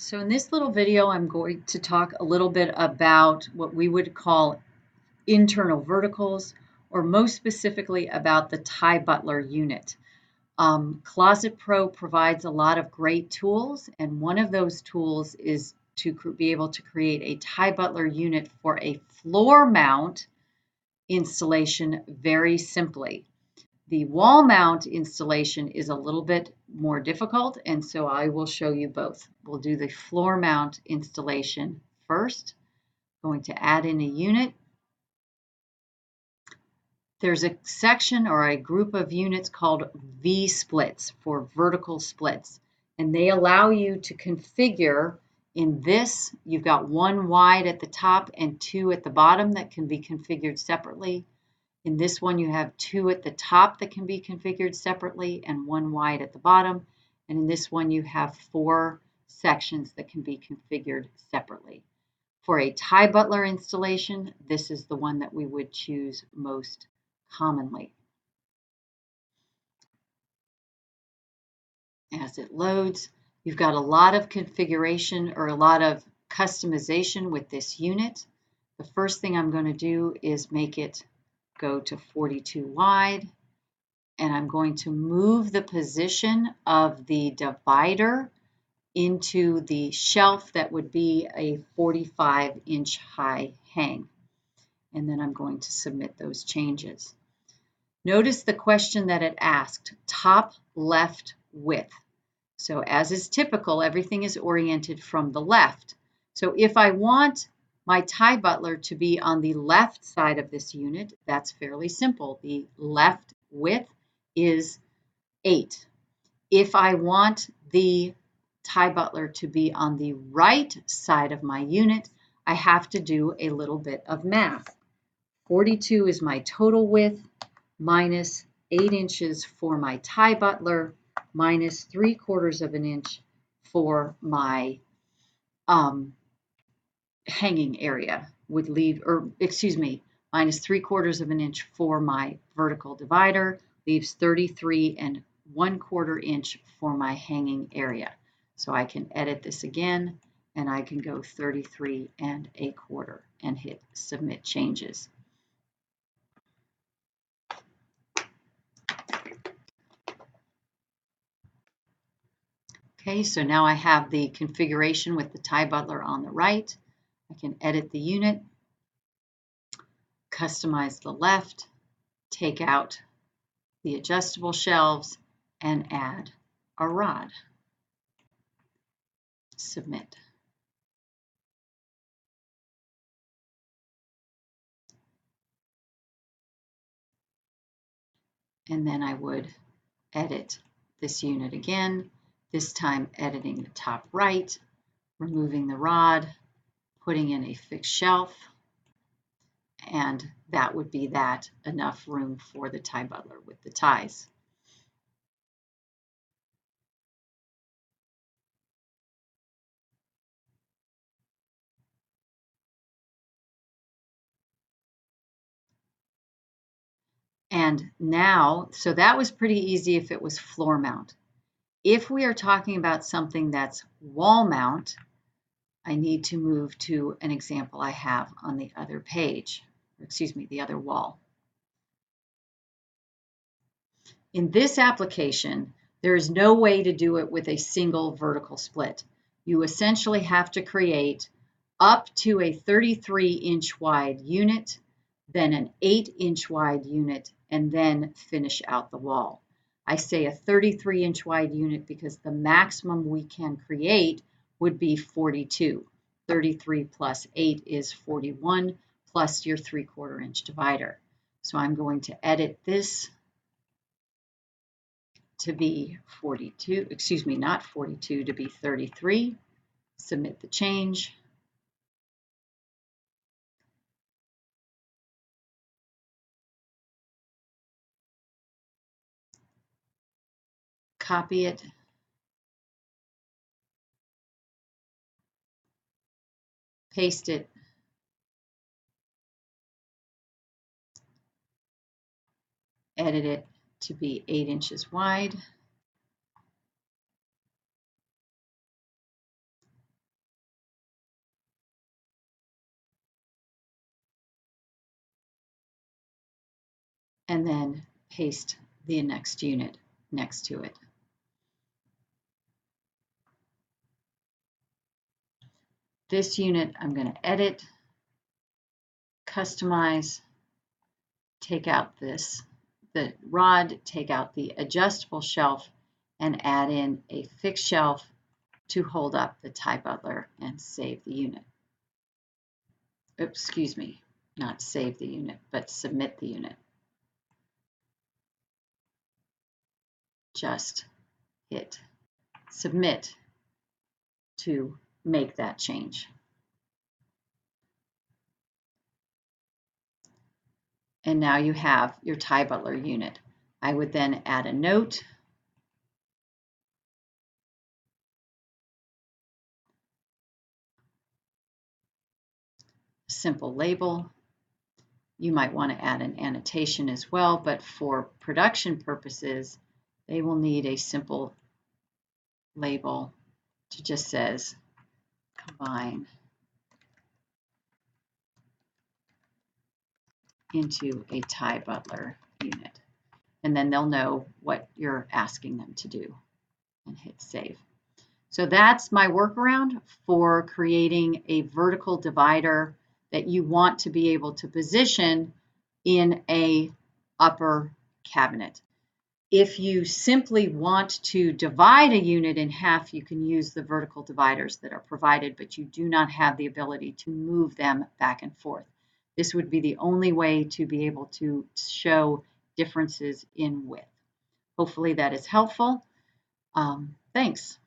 So in this little video, I'm going to talk a little bit about what we would call internal verticals, or most specifically about the Butler unit. Closet Pro provides a lot of great tools, and one of those tools is to be able to create a Butler unit for a floor mount installation very simply. The wall mount installation is a little bit more difficult, and so I will show you both. We'll do the floor mount installation first. Going to add in a unit. There's a section or a group of units called V-splits for vertical splits, and they allow you to configure in this. You've got one wide at the top and two at the bottom that can be configured separately. In this one, you have two at the top that can be configured separately and one wide at the bottom. And in this one, you have four sections that can be configured separately. For a Butler installation, this is the one that we would choose most commonly. As it loads, you've got a lot of configuration or a lot of customization with this unit. The first thing I'm going to do is make it go to 42 wide, and I'm going to move the position of the divider into the shelf that would be a 45-inch high hang. And then I'm going to submit those changes. Notice the question that it asked, top left width. So as is typical, everything is oriented from the left. So if I want my Butler to be on the left side of this unit, that's fairly simple. The left width is 8. If I want the Butler to be on the right side of my unit, I have to do a little bit of math. 42 is my total width, minus 8 inches for my Butler, minus 3/4 of an inch for my hanging area would leave, or excuse me, minus 3/4 of an inch for my vertical divider, leaves 33 1/4 inch for my hanging area. So I can edit this again, and I can go 33 1/4 and hit submit changes. Okay, so now I have the configuration with the Butler on the right. I can edit the unit, customize the left, take out the adjustable shelves, and add a rod. Submit. And then I would edit this unit again, this time editing the top right, removing the rod, putting in a fixed shelf, and that would be that, enough room for the Butler with the ties. And now, so that was pretty easy if it was floor mount. If we are talking about something that's wall mount, I need to move to an example I have on the other page, or excuse me, the other wall. In this application, there is no way to do it with a single vertical split. You essentially have to create up to a 33-inch wide unit, then an 8-inch wide unit, and then finish out the wall. I say a 33-inch wide unit because the maximum we can create would be 42. 33 plus 8 is 41, plus your 3/4 inch divider. So I'm going to edit this to be 42, excuse me, not 42, to be 33. Submit the change. Copy it. Paste it. Edit it to be 8 inches wide. and then paste the next unit next to it. This unit I'm going to edit, customize, take out the rod, take out the adjustable shelf, and add in a fixed shelf to hold up the tie butler and save the unit. Oops, excuse me, not save the unit, but submit the unit. Just hit submit to make that change. And now you have your tie butler unit. I would then add a note. Simple label. You might want to add an annotation as well, but for production purposes, they will need a simple label to just says combine into a tie butler unit. And then they'll know what you're asking them to do and hit save. So that's my workaround for creating a vertical divider that you want to be able to position in a upper cabinet. If you simply want to divide a unit in half, you can use the vertical dividers that are provided, but you do not have the ability to move them back and forth. This would be the only way to be able to show differences in width. Hopefully that is helpful. Thanks.